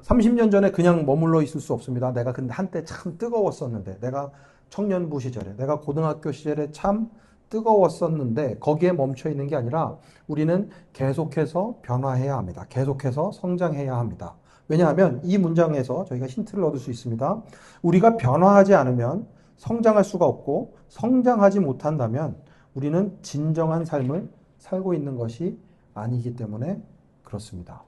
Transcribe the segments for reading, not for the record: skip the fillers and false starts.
30년 전에 그냥 머물러 있을 수 없습니다. 내가 근데 한때 참 뜨거웠었는데, 내가 청년부 시절에, 내가 고등학교 시절에 참 뜨거웠었는데, 거기에 멈춰 있는 게 아니라 우리는 계속해서 변화해야 합니다. 계속해서 성장해야 합니다. 왜냐하면 이 문장에서 저희가 힌트를 얻을 수 있습니다. 우리가 변화하지 않으면 성장할 수가 없고, 성장하지 못한다면 우리는 진정한 삶을 살고 있는 것이 아니기 때문에 그렇습니다.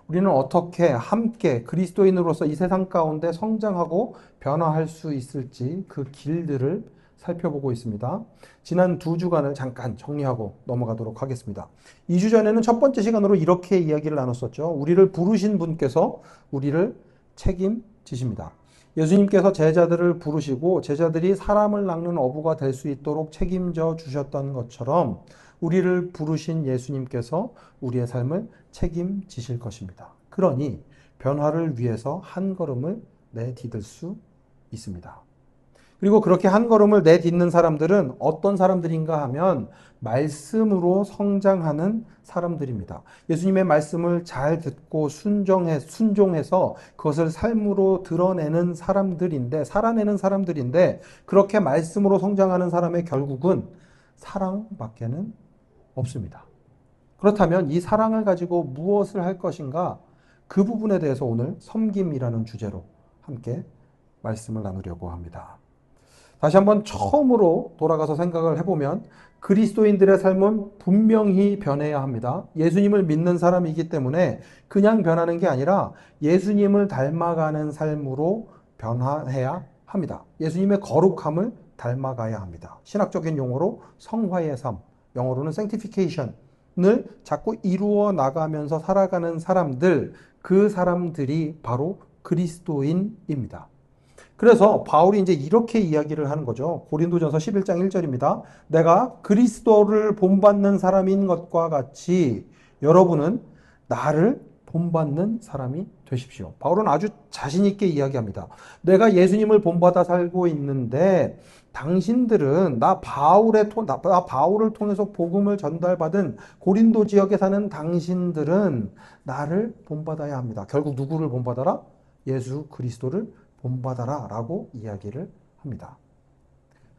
우리는 어떻게 함께 그리스도인으로서 이 세상 가운데 성장하고 변화할 수 있을지 그 길들을 살펴보고 있습니다. 지난 2주간을 잠깐 정리하고 넘어가도록 하겠습니다. 2주 전에는 첫 번째 시간으로 이렇게 이야기를 나눴었죠. 우리를 부르신 분께서 우리를 책임지십니다. 예수님께서 제자들을 부르시고 제자들이 사람을 낚는 어부가 될 수 있도록 책임져 주셨던 것처럼 우리를 부르신 예수님께서 우리의 삶을 책임지실 것입니다. 그러니 변화를 위해서 한 걸음을 내디딜 수 있습니다. 그리고 그렇게 한 걸음을 내딛는 사람들은 어떤 사람들인가 하면 말씀으로 성장하는 사람들입니다. 예수님의 말씀을 잘 듣고 순종해서 그것을 삶으로 드러내는 사람들인데, 살아내는 사람들인데, 그렇게 말씀으로 성장하는 사람의 결국은 사랑밖에는 없습니다. 그렇다면 이 사랑을 가지고 무엇을 할 것인가? 그 부분에 대해서 오늘 섬김이라는 주제로 함께 말씀을 나누려고 합니다. 다시 한번 처음으로 돌아가서 생각을 해보면 그리스도인들의 삶은 분명히 변해야 합니다. 예수님을 믿는 사람이기 때문에 그냥 변하는 게 아니라 예수님을 닮아가는 삶으로 변화해야 합니다. 예수님의 거룩함을 닮아가야 합니다. 신학적인 용어로 성화의 삶, 영어로는 sanctification을 자꾸 이루어 나가면서 살아가는 사람들, 그 사람들이 바로 그리스도인입니다. 그래서 바울이 이제 이렇게 이야기를 하는 거죠. 고린도전서 11장 1절입니다. 내가 그리스도를 본받는 사람인 것과 같이 여러분은 나를 본받는 사람이 되십시오. 바울은 아주 자신 있게 이야기합니다. 내가 예수님을 본받아 살고 있는데 당신들은 나 바울을 통해서 복음을 전달받은 고린도 지역에 사는 당신들은 나를 본받아야 합니다. 결국 누구를 본받아라? 예수 그리스도를 본받아라 라고 이야기를 합니다.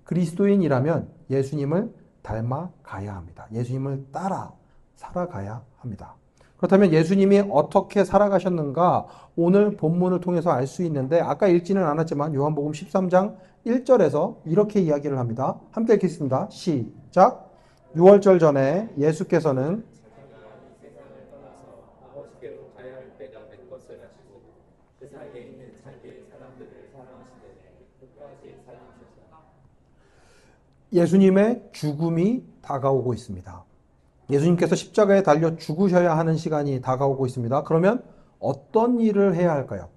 그리스도인이라면 예수님을 닮아가야 합니다. 예수님을 따라 살아가야 합니다. 그렇다면 예수님이 어떻게 살아가셨는가 오늘 본문을 통해서 알 수 있는데 아까 읽지는 않았지만 요한복음 13장 1절에서 이렇게 이야기를 합니다. 함께 읽겠습니다. 시작. 6월절 전에 예수께서는 예수님의 죽음이 다가오고 있습니다. 예수님께서 십자가에 달려 죽으셔야 하는 시간이 다가오고 있습니다. 그러면 어떤 일을 해야 할까요?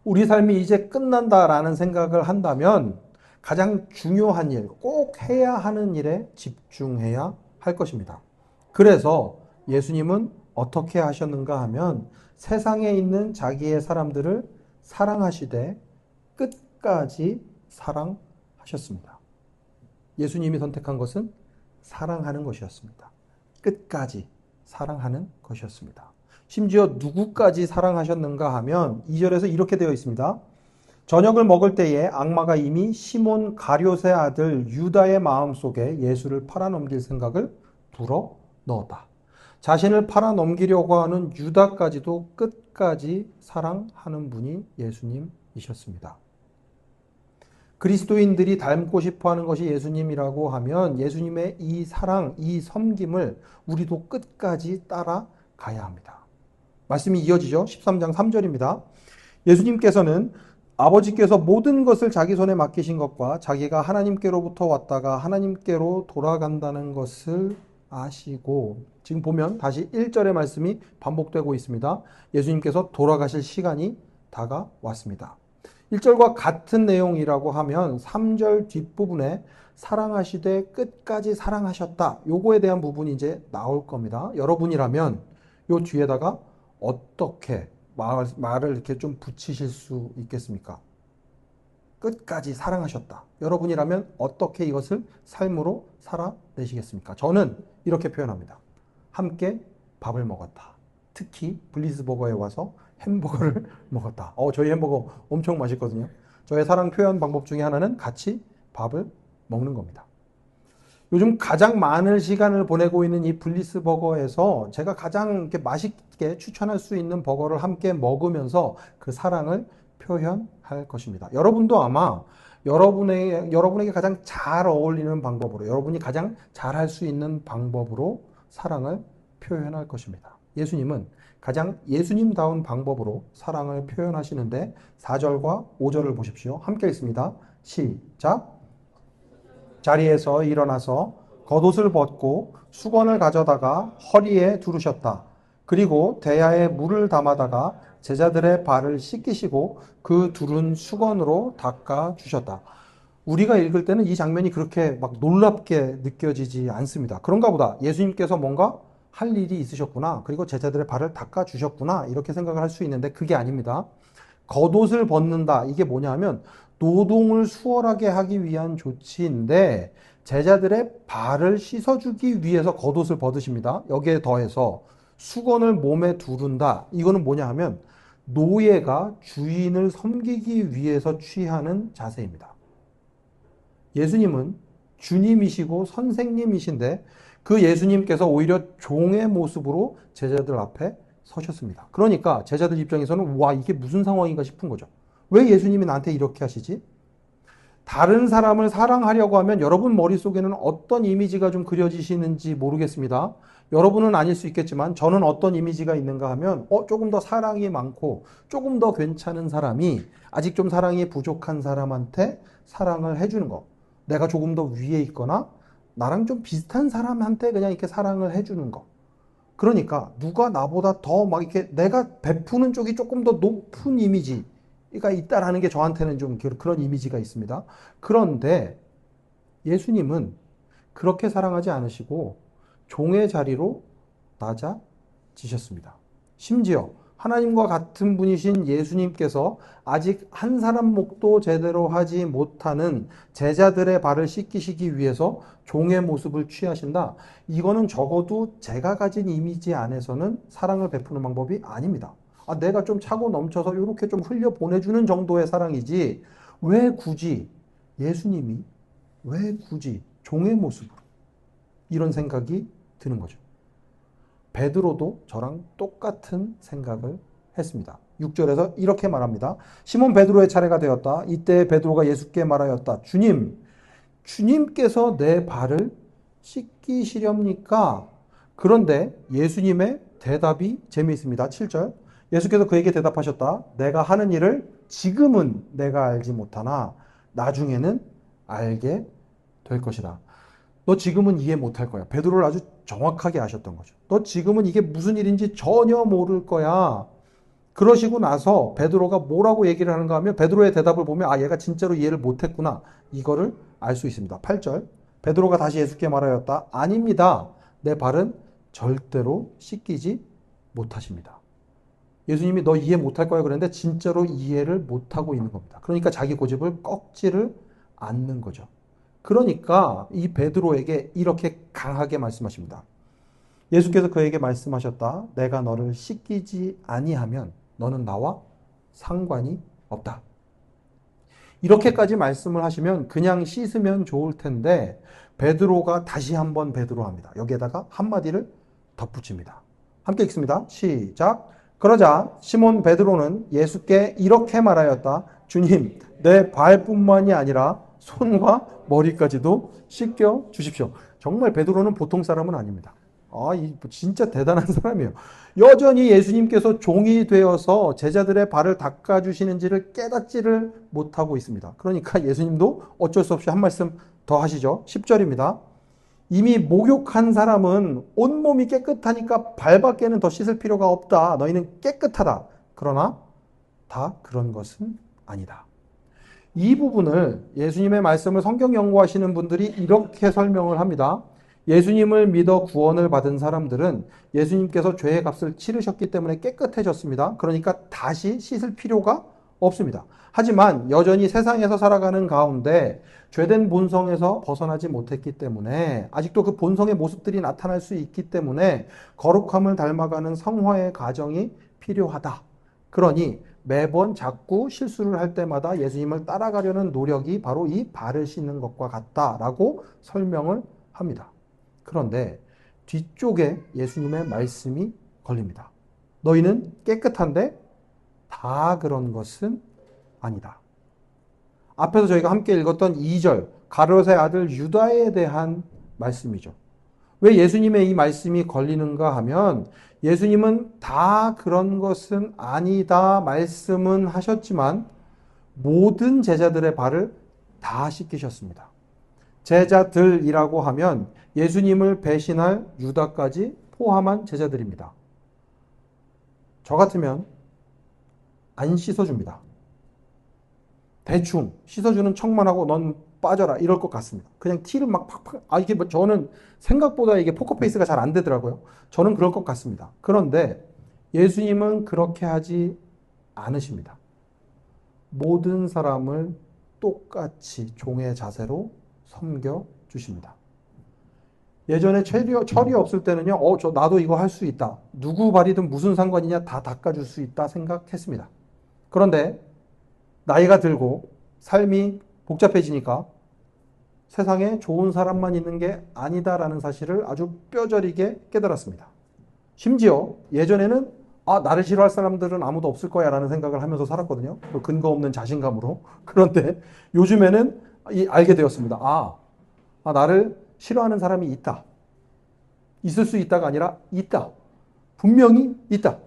우리 삶이 이제 끝난다라는 생각을 한다면 가장 중요한 일, 꼭 해야 하는 일에 집중해야 할 것입니다. 그래서 예수님은 어떻게 하셨는가 하면 세상에 있는 자기의 사람들을 사랑하시되 끝까지 사랑하셨습니다. 예수님이 선택한 것은 사랑하는 것이었습니다. 끝까지 사랑하는 것이었습니다. 심지어 누구까지 사랑하셨는가 하면 2절에서 이렇게 되어 있습니다. 저녁을 먹을 때에 악마가 이미 시몬 가룟의 아들 유다의 마음속에 예수를 팔아넘길 생각을 불어 넣었다. 자신을 팔아넘기려고 하는 유다까지도 끝까지 사랑하는 분이 예수님이셨습니다. 그리스도인들이 닮고 싶어 하는 것이 예수님이라고 하면 예수님의 이 사랑, 이 섬김을 우리도 끝까지 따라가야 합니다. 말씀이 이어지죠. 13장 3절입니다. 예수님께서는 아버지께서 모든 것을 자기 손에 맡기신 것과 자기가 하나님께로부터 왔다가 하나님께로 돌아간다는 것을 아시고, 지금 보면 다시 1절의 말씀이 반복되고 있습니다. 예수님께서 돌아가실 시간이 다가왔습니다. 1절과 같은 내용이라고 하면 3절 뒷부분에 사랑하시되 끝까지 사랑하셨다. 요거에 대한 부분이 이제 나올 겁니다. 여러분이라면 요 뒤에다가 어떻게 말을 이렇게 좀 붙이실 수 있겠습니까? 끝까지 사랑하셨다. 여러분이라면 어떻게 이것을 삶으로 살아내시겠습니까? 저는 이렇게 표현합니다. 함께 밥을 먹었다. 특히 블리스버거에 와서 햄버거를 먹었다. 저희 햄버거 엄청 맛있거든요. 저의 사랑 표현 방법 중에 하나는 같이 밥을 먹는 겁니다. 요즘 가장 많은 시간을 보내고 있는 이 블리스 버거에서 제가 가장 이렇게 맛있게 추천할 수 있는 버거를 함께 먹으면서 그 사랑을 표현할 것입니다. 여러분도 아마 여러분에게 가장 잘 어울리는 방법으로, 여러분이 가장 잘할 수 있는 방법으로 사랑을 표현할 것입니다. 예수님은 가장 예수님다운 방법으로 사랑을 표현하시는데 4절과 5절을 보십시오. 함께 읽습니다. 시작. 자리에서 일어나서 겉옷을 벗고 수건을 가져다가 허리에 두르셨다. 그리고 대야에 물을 담아다가 제자들의 발을 씻기시고 그 두른 수건으로 닦아 주셨다. 우리가 읽을 때는 이 장면이 그렇게 막 놀랍게 느껴지지 않습니다. 그런가 보다. 예수님께서 뭔가 할 일이 있으셨구나. 그리고 제자들의 발을 닦아 주셨구나. 이렇게 생각을 할 수 있는데 그게 아닙니다. 겉옷을 벗는다. 이게 뭐냐 하면 노동을 수월하게 하기 위한 조치인데 제자들의 발을 씻어주기 위해서 겉옷을 벗으십니다. 여기에 더해서 수건을 몸에 두른다. 이거는 뭐냐 하면 노예가 주인을 섬기기 위해서 취하는 자세입니다. 예수님은 주님이시고 선생님이신데 그 예수님께서 오히려 종의 모습으로 제자들 앞에 서셨습니다. 그러니까 제자들 입장에서는 와, 이게 무슨 상황인가 싶은 거죠. 왜 예수님이 나한테 이렇게 하시지? 다른 사람을 사랑하려고 하면 여러분 머릿속에는 어떤 이미지가 좀 그려지시는지 모르겠습니다. 여러분은 아닐 수 있겠지만 저는 어떤 이미지가 있는가 하면 조금 더 사랑이 많고 조금 더 괜찮은 사람이 아직 좀 사랑이 부족한 사람한테 사랑을 해주는 거. 내가 조금 더 위에 있거나 나랑 좀 비슷한 사람한테 그냥 이렇게 사랑을 해주는 거. 그러니까 누가 나보다 더 막 이렇게 내가 베푸는 쪽이 조금 더 높은 이미지가 있다라는 게 저한테는 좀 그런 이미지가 있습니다. 그런데 예수님은 그렇게 사랑하지 않으시고 종의 자리로 낮아지셨습니다. 심지어 하나님과 같은 분이신 예수님께서 아직 한 사람 목도 제대로 하지 못하는 제자들의 발을 씻기시기 위해서 종의 모습을 취하신다. 이거는 적어도 제가 가진 이미지 안에서는 사랑을 베푸는 방법이 아닙니다. 내가 좀 차고 넘쳐서 이렇게 좀 흘려 보내주는 정도의 사랑이지 왜 굳이 예수님이 왜 굳이 종의 모습으로 이런 생각이 드는 거죠. 베드로도 저랑 똑같은 생각을 했습니다. 6절에서 이렇게 말합니다. 시몬 베드로의 차례가 되었다. 이때 베드로가 예수께 말하였다. 주님께서 내 발을 씻기시렵니까? 그런데 예수님의 대답이 재미있습니다. 7절. 예수께서 그에게 대답하셨다. 내가 하는 일을 지금은 내가 알지 못하나 나중에는 알게 될 것이다. 너 지금은 이해 못할 거야. 베드로를 아주 정확하게 아셨던 거죠. 너 지금은 이게 무슨 일인지 전혀 모를 거야. 그러시고 나서 베드로가 뭐라고 얘기를 하는가 하면 베드로의 대답을 보면 얘가 진짜로 이해를 못했구나. 이거를 알 수 있습니다. 8절. 베드로가 다시 예수께 말하였다. 아닙니다. 내 발은 절대로 씻기지 못하십니다. 예수님이 너 이해 못할 거야 그랬는데 진짜로 이해를 못하고 있는 겁니다. 그러니까 자기 고집을 꺾지를 않는 거죠. 그러니까 이 베드로에게 이렇게 강하게 말씀하십니다. 예수께서 그에게 말씀하셨다. 내가 너를 씻기지 아니하면 너는 나와 상관이 없다. 이렇게까지 말씀을 하시면 그냥 씻으면 좋을 텐데 베드로가 다시 한번 베드로합니다. 여기에다가 한마디를 덧붙입니다. 함께 읽습니다. 시작. 그러자 시몬 베드로는 예수께 이렇게 말하였다. 주님, 내 발뿐만이 아니라 손과 머리까지도 씻겨 주십시오. 정말 베드로는 보통 사람은 아닙니다. 진짜 대단한 사람이에요. 여전히 예수님께서 종이 되어서 제자들의 발을 닦아주시는지를 깨닫지를 못하고 있습니다. 그러니까 예수님도 어쩔 수 없이 한 말씀 더 하시죠. 10절입니다. 이미 목욕한 사람은 온몸이 깨끗하니까 발밖에는 더 씻을 필요가 없다. 너희는 깨끗하다. 그러나 다 그런 것은 아니다. 이 부분을 예수님의 말씀을 성경 연구하시는 분들이 이렇게 설명을 합니다. 예수님을 믿어 구원을 받은 사람들은 예수님께서 죄의 값을 치르셨기 때문에 깨끗해졌습니다. 그러니까 다시 씻을 필요가 없습니다. 하지만 여전히 세상에서 살아가는 가운데 죄된 본성에서 벗어나지 못했기 때문에 아직도 그 본성의 모습들이 나타날 수 있기 때문에 거룩함을 닮아가는 성화의 과정이 필요하다. 그러니 매번 자꾸 실수를 할 때마다 예수님을 따라가려는 노력이 바로 이 발을 씻는 것과 같다라고 설명을 합니다. 그런데 뒤쪽에 예수님의 말씀이 걸립니다. 너희는 깨끗한데 다 그런 것은 아니다. 앞에서 저희가 함께 읽었던 2절 가롯의 아들 유다에 대한 말씀이죠. 왜 예수님의 이 말씀이 걸리는가 하면 예수님은 다 그런 것은 아니다 말씀은 하셨지만 모든 제자들의 발을 다 씻기셨습니다. 제자들이라고 하면 예수님을 배신할 유다까지 포함한 제자들입니다. 저 같으면 안 씻어줍니다. 대충 씻어주는 척만 하고 넌 빠져라 이럴 것 같습니다. 그냥 티를 막 팍팍 이게 뭐 저는 생각보다 이게 포커페이스가 잘 안 되더라고요. 저는 그럴 것 같습니다. 그런데 예수님은 그렇게 하지 않으십니다. 모든 사람을 똑같이 종의 자세로 섬겨 주십니다. 예전에 철이 없을 때는요, 나도 이거 할 수 있다. 누구 발이든 무슨 상관이냐 다 닦아줄 수 있다 생각했습니다. 그런데 나이가 들고 삶이 복잡해지니까 세상에 좋은 사람만 있는 게 아니다라는 사실을 아주 뼈저리게 깨달았습니다. 심지어 예전에는 나를 싫어할 사람들은 아무도 없을 거야 라는 생각을 하면서 살았거든요. 근거 없는 자신감으로. 그런데 요즘에는 알게 되었습니다. 나를 싫어하는 사람이 있다. 있을 수 있다가 아니라 있다. 분명히 있다.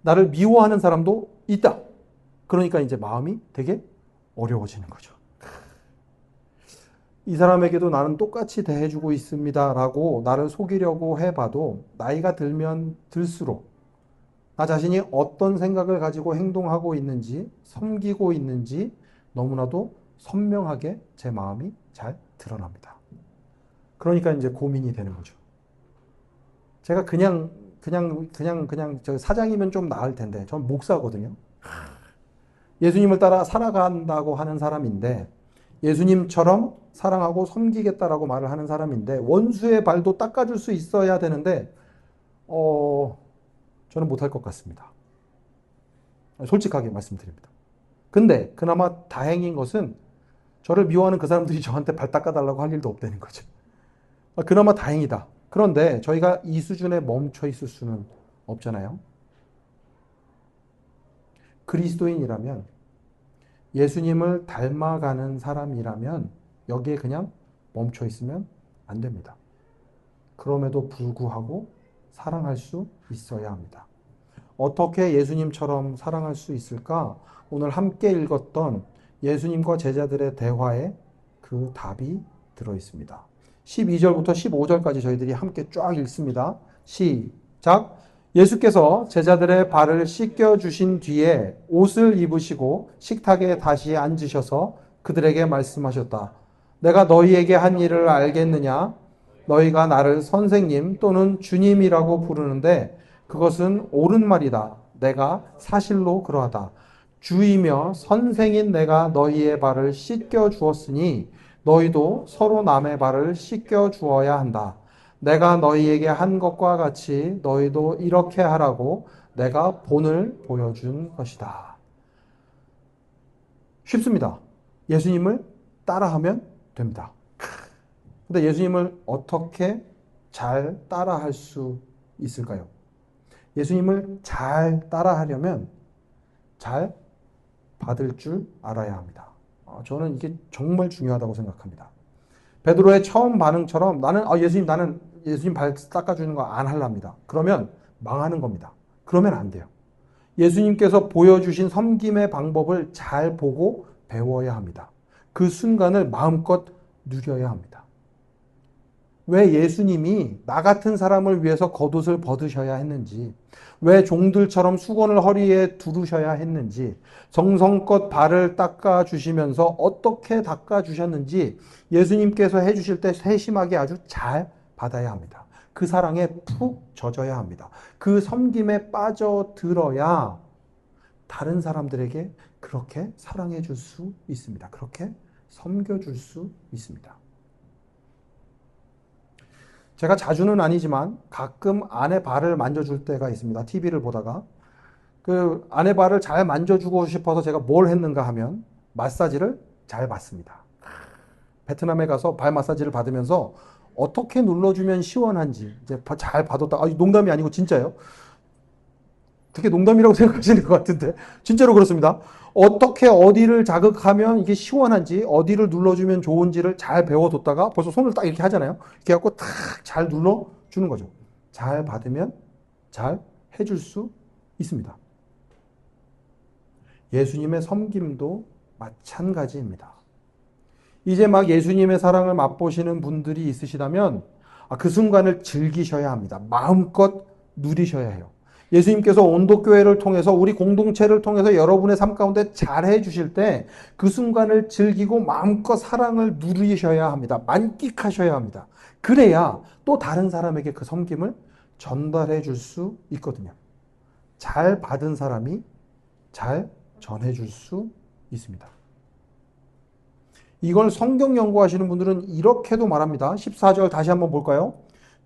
나를 미워하는 사람도 있다. 그러니까 이제 마음이 되게 어려워지는 거죠. 이 사람에게도 나는 똑같이 대해주고 있습니다 라고 나를 속이려고 해봐도 나이가 들면 들수록 나 자신이 어떤 생각을 가지고 행동하고 있는지 섬기고 있는지 너무나도 선명하게 제 마음이 잘 드러납니다. 그러니까 이제 고민이 되는 거죠. 제가 그냥 저 사장이면 좀 나을 텐데 전 목사거든요. 예수님을 따라 살아간다고 하는 사람인데 예수님처럼 사랑하고 섬기겠다라고 말을 하는 사람인데 원수의 발도 닦아줄 수 있어야 되는데 저는 못할 것 같습니다. 솔직하게 말씀드립니다. 근데 그나마 다행인 것은 저를 미워하는 그 사람들이 저한테 발 닦아달라고 할 일도 없다는 거죠. 그나마 다행이다. 그런데 저희가 이 수준에 멈춰 있을 수는 없잖아요. 그리스도인이라면 예수님을 닮아가는 사람이라면 여기에 그냥 멈춰 있으면 안 됩니다. 그럼에도 불구하고 사랑할 수 있어야 합니다. 어떻게 예수님처럼 사랑할 수 있을까? 오늘 함께 읽었던 예수님과 제자들의 대화에 그 답이 들어 있습니다. 12절부터 15절까지 저희들이 함께 쫙 읽습니다. 시작! 예수께서 제자들의 발을 씻겨주신 뒤에 옷을 입으시고 식탁에 다시 앉으셔서 그들에게 말씀하셨다. 내가 너희에게 한 일을 알겠느냐? 너희가 나를 선생님 또는 주님이라고 부르는데 그것은 옳은 말이다. 내가 사실로 그러하다. 주이며 선생인 내가 너희의 발을 씻겨 주었으니 너희도 서로 남의 발을 씻겨 주어야 한다. 내가 너희에게 한 것과 같이 너희도 이렇게 하라고 내가 본을 보여준 것이다. 쉽습니다. 예수님을 따라하면 됩니다. 근데 예수님을 어떻게 잘 따라할 수 있을까요? 예수님을 잘 따라하려면 잘 받을 줄 알아야 합니다. 저는 이게 정말 중요하다고 생각합니다. 베드로의 처음 반응처럼 나는 예수님 발 닦아주는 거 안 할랍니다. 그러면 망하는 겁니다. 그러면 안 돼요. 예수님께서 보여주신 섬김의 방법을 잘 보고 배워야 합니다. 그 순간을 마음껏 누려야 합니다. 왜 예수님이 나 같은 사람을 위해서 겉옷을 벗으셔야 했는지, 왜 종들처럼 수건을 허리에 두르셔야 했는지, 정성껏 발을 닦아주시면서 어떻게 닦아주셨는지 예수님께서 해주실 때 세심하게 아주 잘 받아야 합니다. 그 사랑에 푹 젖어야 합니다. 그 섬김에 빠져들어야 다른 사람들에게 그렇게 사랑해 줄 수 있습니다. 그렇게 섬겨줄 수 있습니다. 제가 자주는 아니지만 가끔 아내 발을 만져줄 때가 있습니다. TV를 보다가. 그 아내 발을 잘 만져주고 싶어서 제가 뭘 했는가 하면 마사지를 잘 받습니다. 베트남에 가서 발 마사지를 받으면서 어떻게 눌러주면 시원한지 이제 잘 받았다. 농담이 아니고 진짜예요. 그게 농담이라고 생각하시는 것 같은데 진짜로 그렇습니다. 어떻게 어디를 자극하면 이게 시원한지 어디를 눌러주면 좋은지를 잘 배워뒀다가 벌써 손을 딱 이렇게 하잖아요. 이렇게 갖고 탁 잘 눌러주는 거죠. 잘 받으면 잘 해줄 수 있습니다. 예수님의 섬김도 마찬가지입니다. 이제 막 예수님의 사랑을 맛보시는 분들이 있으시다면 그 순간을 즐기셔야 합니다. 마음껏 누리셔야 해요. 예수님께서 온도교회를 통해서 우리 공동체를 통해서 여러분의 삶 가운데 잘해 주실 때 그 순간을 즐기고 마음껏 사랑을 누리셔야 합니다. 만끽하셔야 합니다. 그래야 또 다른 사람에게 그 섬김을 전달해 줄 수 있거든요. 잘 받은 사람이 잘 전해 줄 수 있습니다. 이걸 성경 연구하시는 분들은 이렇게도 말합니다. 14절 다시 한번 볼까요?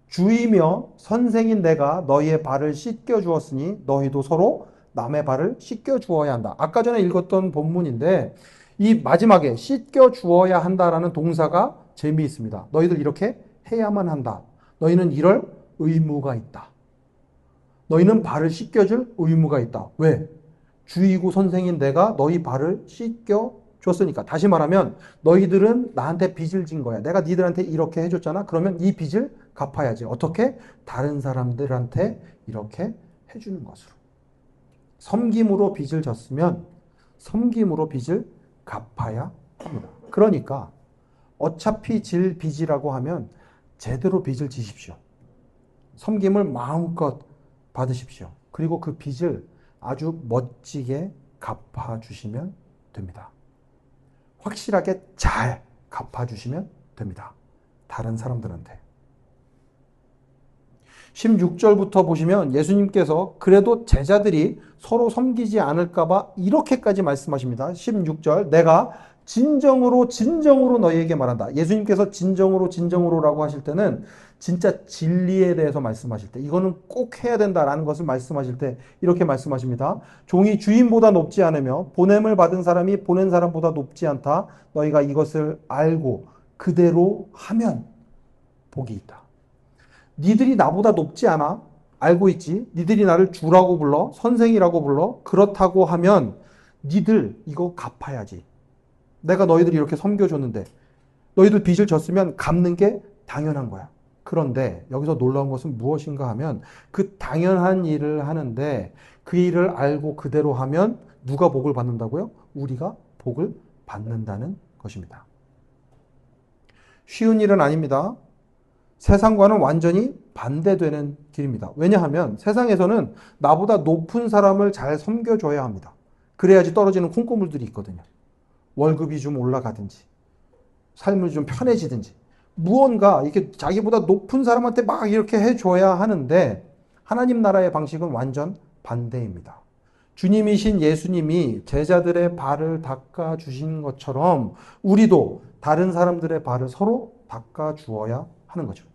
주이며 선생인 내가 너희의 발을 씻겨 주었으니 너희도 서로 남의 발을 씻겨 주어야 한다. 아까 전에 읽었던 본문인데 이 마지막에 씻겨 주어야 한다라는 동사가 재미있습니다. 너희들 이렇게 해야만 한다. 너희는 이럴 의무가 있다. 너희는 발을 씻겨줄 의무가 있다. 왜? 주이고 선생인 내가 너희 발을 씻겨 줬으니까. 다시 말하면 너희들은 나한테 빚을 진 거야. 내가 니들한테 이렇게 해줬잖아. 그러면 이 빚을 갚아야지. 어떻게? 다른 사람들한테 이렇게 해주는 것으로. 섬김으로 빚을 졌으면 섬김으로 빚을 갚아야 합니다. 그러니까 어차피 질 빚이라고 하면 제대로 빚을 지십시오. 섬김을 마음껏 받으십시오. 그리고 그 빚을 아주 멋지게 갚아주시면 됩니다. 확실하게 잘 갚아주시면 됩니다. 다른 사람들한테. 16절부터 보시면 예수님께서 그래도 제자들이 서로 섬기지 않을까봐 이렇게까지 말씀하십니다. 16절 내가 진정으로 너희에게 말한다. 예수님께서 진정으로라고 하실 때는 진짜 진리에 대해서 말씀하실 때 이거는 꼭 해야 된다라는 것을 말씀하실 때 이렇게 말씀하십니다. 종이 주인보다 높지 않으며 보냄을 받은 사람이 보낸 사람보다 높지 않다. 너희가 이것을 알고 그대로 하면 복이 있다. 니들이 나보다 높지 않아. 알고 있지. 니들이 나를 주라고 불러. 선생이라고 불러. 그렇다고 하면 니들 이거 갚아야지. 내가 너희들 이렇게 섬겨줬는데 너희들 빚을 졌으면 갚는 게 당연한 거야. 그런데 여기서 놀라운 것은 무엇인가 하면 그 당연한 일을 하는데 그 일을 알고 그대로 하면 누가 복을 받는다고요? 우리가 복을 받는다는 것입니다. 쉬운 일은 아닙니다. 세상과는 완전히 반대되는 길입니다. 왜냐하면 세상에서는 나보다 높은 사람을 잘 섬겨줘야 합니다. 그래야지 떨어지는 콩고물들이 있거든요. 월급이 좀 올라가든지 삶을 좀 편해지든지 무언가 이렇게 자기보다 높은 사람한테 막 이렇게 해줘야 하는데 하나님 나라의 방식은 완전 반대입니다. 주님이신 예수님이 제자들의 발을 닦아주신 것처럼 우리도 다른 사람들의 발을 서로 닦아주어야 하는 거죠.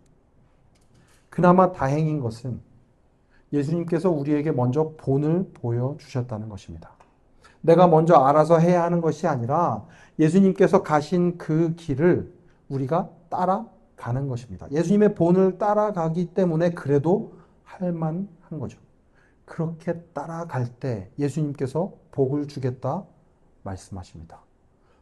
그나마 다행인 것은 예수님께서 우리에게 먼저 본을 보여주셨다는 것입니다. 내가 먼저 알아서 해야 하는 것이 아니라 예수님께서 가신 그 길을 우리가 따라가는 것입니다. 예수님의 본을 따라가기 때문에 그래도 할만한 거죠. 그렇게 따라갈 때 예수님께서 복을 주겠다 말씀하십니다.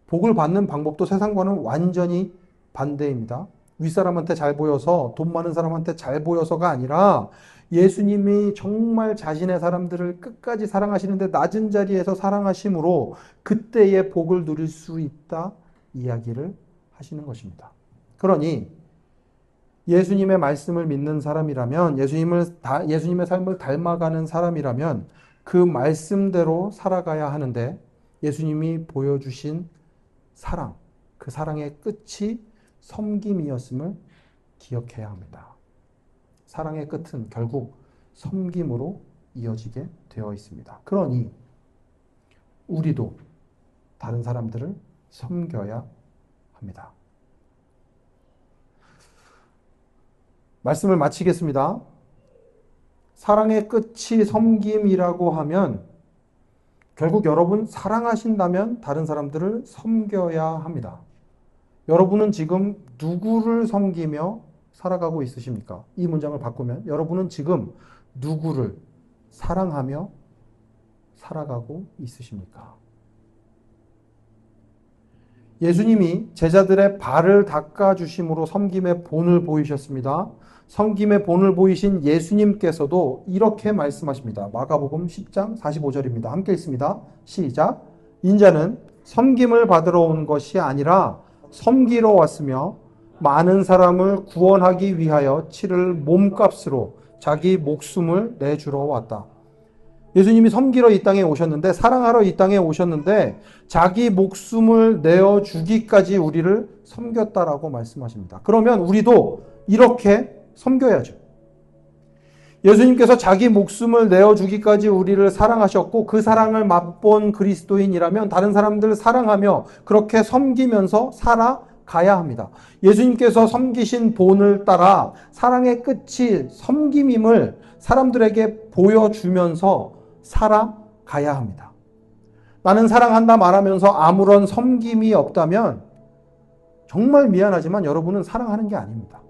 복을 받는 방법도 세상과는 완전히 반대입니다. 윗사람한테 잘 보여서 돈 많은 사람한테 잘 보여서가 아니라 예수님이 정말 자신의 사람들을 끝까지 사랑하시는데 낮은 자리에서 사랑하심으로 그때의 복을 누릴 수 있다 이야기를 하시는 것입니다. 그러니 예수님의 말씀을 믿는 사람이라면 예수님의 삶을 닮아가는 사람이라면 그 말씀대로 살아가야 하는데 예수님이 보여주신 사랑, 그 사랑의 끝이 섬김이었음을 기억해야 합니다. 사랑의 끝은 결국 섬김으로 이어지게 되어 있습니다. 그러니 우리도 다른 사람들을 섬겨야 합니다. 말씀을 마치겠습니다. 사랑의 끝이 섬김이라고 하면 결국 여러분 사랑하신다면 다른 사람들을 섬겨야 합니다. 여러분은 지금 누구를 섬기며 살아가고 있으십니까? 이 문장을 바꾸면 여러분은 지금 누구를 사랑하며 살아가고 있으십니까? 예수님이 제자들의 발을 닦아주심으로 섬김의 본을 보이셨습니다. 섬김의 본을 보이신 예수님께서도 이렇게 말씀하십니다. 마가복음 10장 45절입니다. 함께 읽습니다. 시작. 인자는 섬김을 받으러 온 것이 아니라 섬기러 왔으며 많은 사람을 구원하기 위하여 치를 몸값으로 자기 목숨을 내주러 왔다. 예수님이 섬기러 이 땅에 오셨는데, 사랑하러 이 땅에 오셨는데 자기 목숨을 내어주기까지 우리를 섬겼다라고 말씀하십니다. 그러면 우리도 이렇게 섬겨야죠. 예수님께서 자기 목숨을 내어주기까지 우리를 사랑하셨고 그 사랑을 맛본 그리스도인이라면 다른 사람들 사랑하며 그렇게 섬기면서 살아가야 합니다. 예수님께서 섬기신 본을 따라 사랑의 끝이 섬김임을 사람들에게 보여주면서 살아가야 합니다. 나는 사랑한다 말하면서 아무런 섬김이 없다면 정말 미안하지만 여러분은 사랑하는 게 아닙니다.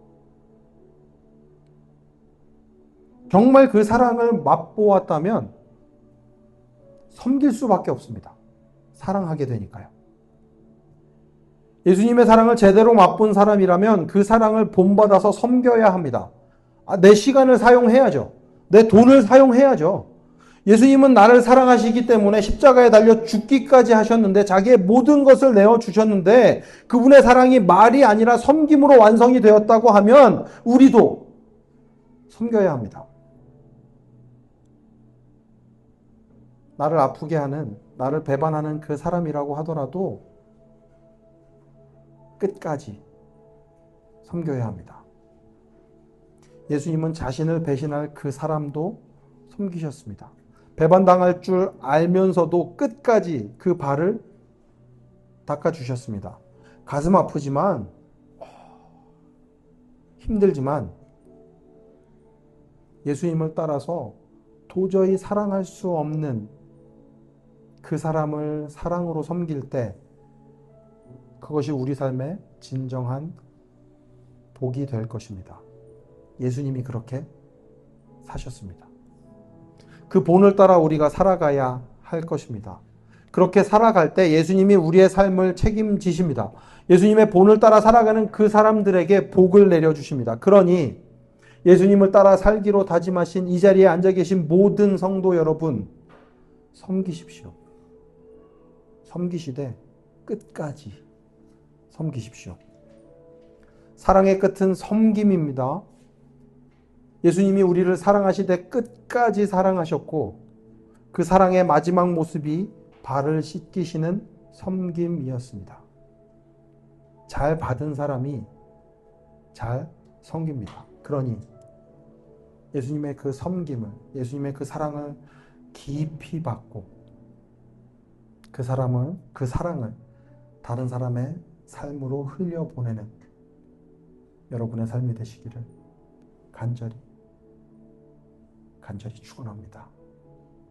정말 그 사랑을 맛보았다면 섬길 수밖에 없습니다. 사랑하게 되니까요. 예수님의 사랑을 제대로 맛본 사람이라면 그 사랑을 본받아서 섬겨야 합니다. 내 시간을 사용해야죠. 내 돈을 사용해야죠. 예수님은 나를 사랑하시기 때문에 십자가에 달려 죽기까지 하셨는데 자기의 모든 것을 내어주셨는데 그분의 사랑이 말이 아니라 섬김으로 완성이 되었다고 하면 우리도 섬겨야 합니다. 나를 아프게 하는, 나를 배반하는 그 사람이라고 하더라도 끝까지 섬겨야 합니다. 예수님은 자신을 배신할 그 사람도 섬기셨습니다. 배반당할 줄 알면서도 끝까지 그 발을 닦아주셨습니다. 가슴 아프지만, 힘들지만 예수님을 따라서 도저히 사랑할 수 없는 그 사람을 사랑으로 섬길 때 그것이 우리 삶의 진정한 복이 될 것입니다. 예수님이 그렇게 사셨습니다. 그 본을 따라 우리가 살아가야 할 것입니다. 그렇게 살아갈 때 예수님이 우리의 삶을 책임지십니다. 예수님의 본을 따라 살아가는 그 사람들에게 복을 내려주십니다. 그러니 예수님을 따라 살기로 다짐하신 이 자리에 앉아 계신 모든 성도 여러분, 섬기십시오. 섬기시되 끝까지 섬기십시오. 사랑의 끝은 섬김입니다. 예수님이 우리를 사랑하시되 끝까지 사랑하셨고 그 사랑의 마지막 모습이 발을 씻기시는 섬김이었습니다. 잘 받은 사람이 잘 섬깁니다. 그러니 예수님의 그 섬김을, 예수님의 그 사랑을 깊이 받고 그 사랑을 다른 사람의 삶으로 흘려보내는 여러분의 삶이 되시기를 간절히 축원합니다.